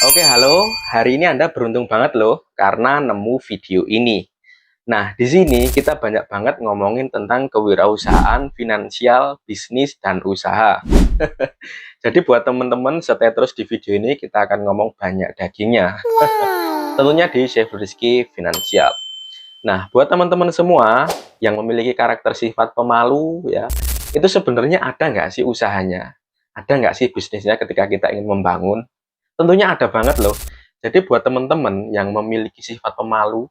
Oke, halo. Hari ini Anda beruntung banget loh karena nemu video ini. Nah, di sini kita banyak banget ngomongin tentang kewirausahaan, finansial, bisnis, dan usaha. Jadi buat teman-teman stay terus di video ini, kita akan ngomong banyak dagingnya. Tentunya di Chef Rizky Finansial. Nah, buat teman-teman semua yang memiliki karakter sifat pemalu ya, itu sebenarnya ada nggak sih usahanya? Ada nggak sih bisnisnya ketika kita ingin membangun? Tentunya ada banget loh. Jadi buat teman-teman yang memiliki sifat pemalu,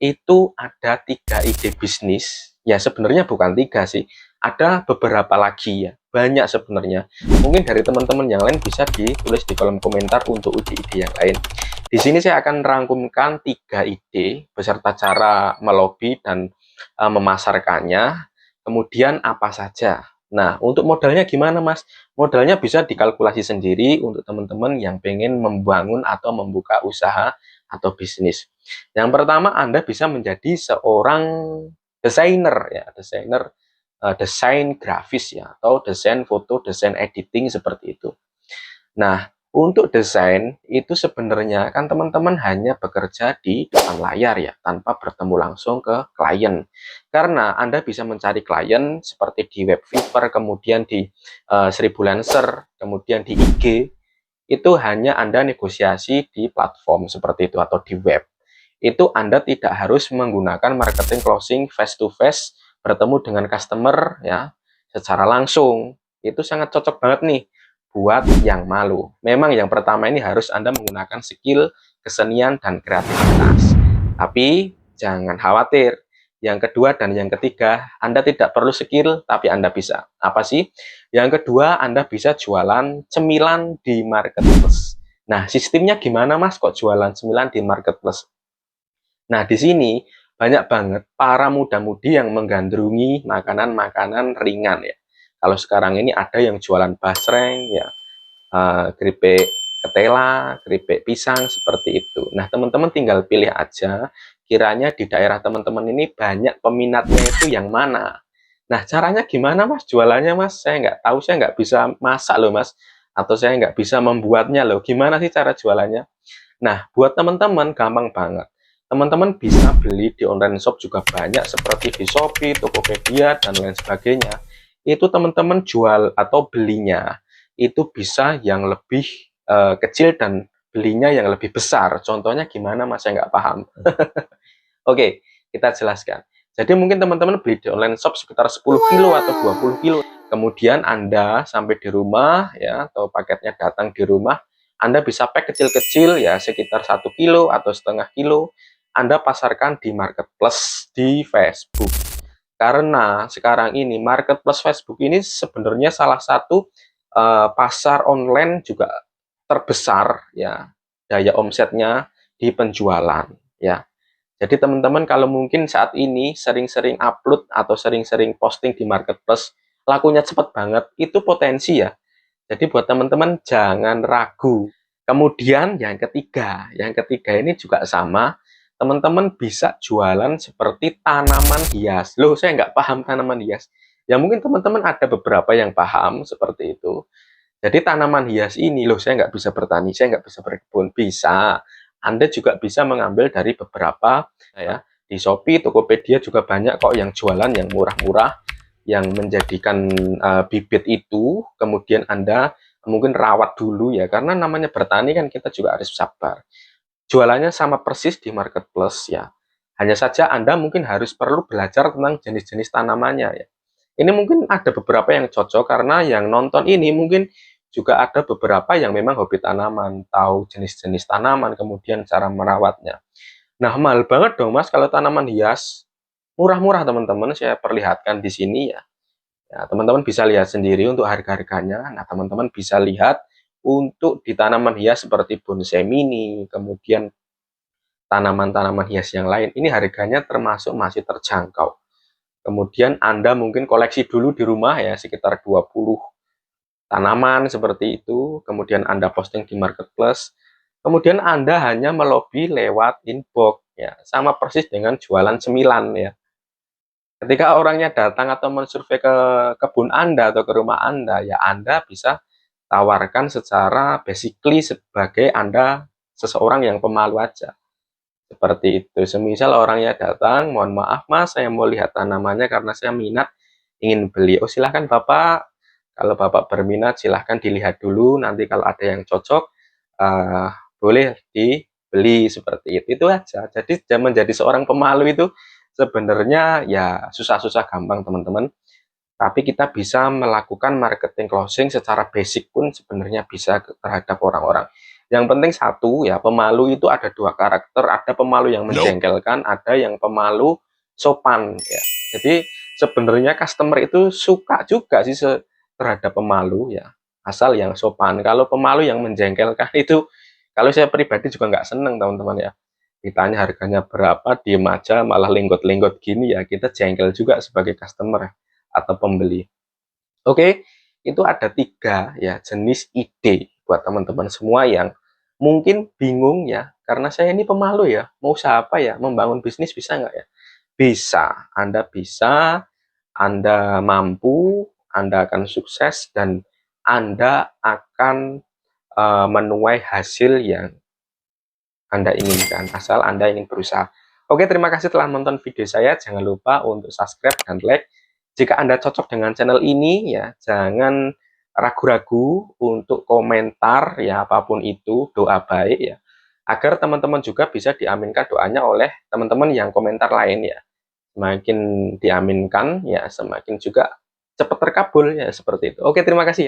itu ada 3 ide bisnis. Ya sebenarnya bukan 3 sih, ada beberapa lagi ya. Banyak sebenarnya. Mungkin dari teman-teman yang lain bisa ditulis di kolom komentar untuk ide-ide yang lain. Di sini saya akan rangkumkan 3 ide beserta cara melobi dan memasarkannya. Kemudian apa saja. Nah, untuk modalnya gimana, Mas? Modalnya bisa dikalkulasi sendiri untuk teman-teman yang pengen membangun atau membuka usaha atau bisnis. Yang pertama, Anda bisa menjadi seorang desainer ya, desain grafis ya, atau desain foto, desain editing seperti itu. Nah, untuk desain itu sebenarnya kan teman-teman hanya bekerja di depan layar ya, tanpa bertemu langsung ke klien. Karena Anda bisa mencari klien seperti di Webfiverr, kemudian di Seribu Lancer, kemudian di IG, itu hanya Anda negosiasi di platform seperti itu atau di web. Itu Anda tidak harus menggunakan marketing closing face to face, bertemu dengan customer ya secara langsung. Itu sangat cocok banget nih buat yang malu. Memang yang pertama ini harus Anda menggunakan skill, kesenian, dan kreativitas. Tapi jangan khawatir. Yang kedua dan yang ketiga, Anda tidak perlu skill, tapi Anda bisa. Apa sih? Yang kedua, Anda bisa jualan cemilan di marketplace. Nah, sistemnya gimana, Mas? Kok jualan cemilan di marketplace? Nah, di sini banyak banget para muda-mudi yang menggandrungi makanan-makanan ringan ya. Kalau sekarang ini ada yang jualan basreng ya, keripik ketela, keripik pisang seperti itu. Nah, teman-teman tinggal pilih aja kiranya di daerah teman-teman ini banyak peminatnya itu yang mana. Nah, caranya gimana, Mas? Jualannya, Mas? Saya nggak tahu, saya nggak bisa masak loh, Mas. Atau saya nggak bisa membuatnya loh. Gimana sih cara jualannya? Nah, buat teman-teman gampang banget. Teman-teman bisa beli di online shop juga banyak seperti di Shopee, Tokopedia, dan lain sebagainya. Itu teman-teman jual atau belinya itu bisa yang lebih kecil dan belinya yang lebih besar. Contohnya gimana, Mas? Saya nggak paham. Oke, kita jelaskan. Jadi mungkin teman-teman beli di online shop sekitar 10 kilo atau 20 kilo. Kemudian Anda sampai di rumah ya, atau paketnya datang di rumah, Anda bisa pack kecil-kecil ya, sekitar 1 kilo atau setengah kilo. Anda pasarkan di marketplace di Facebook. Karena sekarang ini marketplace Facebook ini sebenarnya salah satu pasar online juga terbesar ya, daya omsetnya di penjualan ya. Jadi teman-teman kalau mungkin saat ini sering-sering upload atau sering-sering posting di marketplace, lakunya cepat banget, itu potensi ya. Jadi buat teman-teman jangan ragu. Kemudian yang ketiga ini juga sama, teman-teman bisa jualan seperti tanaman hias. Loh, saya nggak paham tanaman hias. Ya mungkin teman-teman ada beberapa yang paham seperti itu. Jadi tanaman hias ini, loh saya nggak bisa bertani, saya nggak bisa berkebun. Bisa. Anda juga bisa mengambil dari beberapa ya, di Shopee, Tokopedia juga banyak kok yang jualan yang murah-murah, yang menjadikan bibit itu, kemudian Anda mungkin rawat dulu ya, karena namanya bertani kan kita juga harus sabar. Jualannya sama persis di marketplace ya. Hanya saja Anda mungkin harus perlu belajar tentang jenis-jenis tanamannya ya. Ini mungkin ada beberapa yang cocok karena yang nonton ini mungkin juga ada beberapa yang memang hobi tanaman, tahu jenis-jenis tanaman, kemudian cara merawatnya. Nah, mahal banget dong Mas kalau tanaman hias. Murah-murah teman-teman, saya perlihatkan di sini ya. Ya, teman-teman bisa lihat sendiri untuk harga-harganya. Nah, teman-teman bisa lihat untuk di tanaman hias seperti bonsai mini, kemudian tanaman-tanaman hias yang lain, ini harganya termasuk masih terjangkau. Kemudian Anda mungkin koleksi dulu di rumah ya, sekitar 20 tanaman seperti itu, kemudian Anda posting di marketplace, kemudian Anda hanya melobi lewat inbox ya, sama persis dengan jualan cemilan ya. Ketika orangnya datang atau mensurvei ke kebun Anda atau ke rumah Anda, ya Anda bisa tawarkan secara basically sebagai Anda seseorang yang pemalu aja. Seperti itu. Semisal orangnya datang, mohon maaf Mas, saya mau lihat tanamannya karena saya minat ingin beli. Oh silahkan Bapak, kalau Bapak berminat silahkan dilihat dulu. Nanti kalau ada yang cocok, boleh dibeli seperti itu aja. Jadi menjadi seorang pemalu itu sebenarnya ya susah-susah gampang teman-teman. Tapi kita bisa melakukan marketing closing secara basic pun sebenarnya bisa terhadap orang-orang. Yang penting satu ya, pemalu itu ada dua karakter, ada pemalu yang menjengkelkan, ada yang pemalu sopan ya. Jadi sebenarnya customer itu suka juga sih terhadap pemalu ya, asal yang sopan. Kalau pemalu yang menjengkelkan itu, kalau saya pribadi juga nggak seneng teman-teman ya. Ditanya harganya berapa, diem aja malah lenggot-lenggot gini ya, kita jengkel juga sebagai customer atau pembeli. Oke, itu ada 3 ya jenis ide buat teman-teman semua yang mungkin bingung ya, karena saya ini pemalu ya, mau usaha apa ya, membangun bisnis bisa nggak ya? Bisa, Anda mampu, Anda akan sukses, dan Anda akan menuai hasil yang Anda inginkan, asal Anda ingin berusaha. Oke, terima kasih telah menonton video saya. Jangan lupa untuk subscribe dan like. Jika Anda cocok dengan channel ini, ya jangan ragu-ragu untuk komentar, ya apapun itu, doa baik ya. Agar teman-teman juga bisa diaminkan doanya oleh teman-teman yang komentar lain ya. Semakin diaminkan, ya semakin juga cepat terkabul ya seperti itu. Oke, terima kasih ya.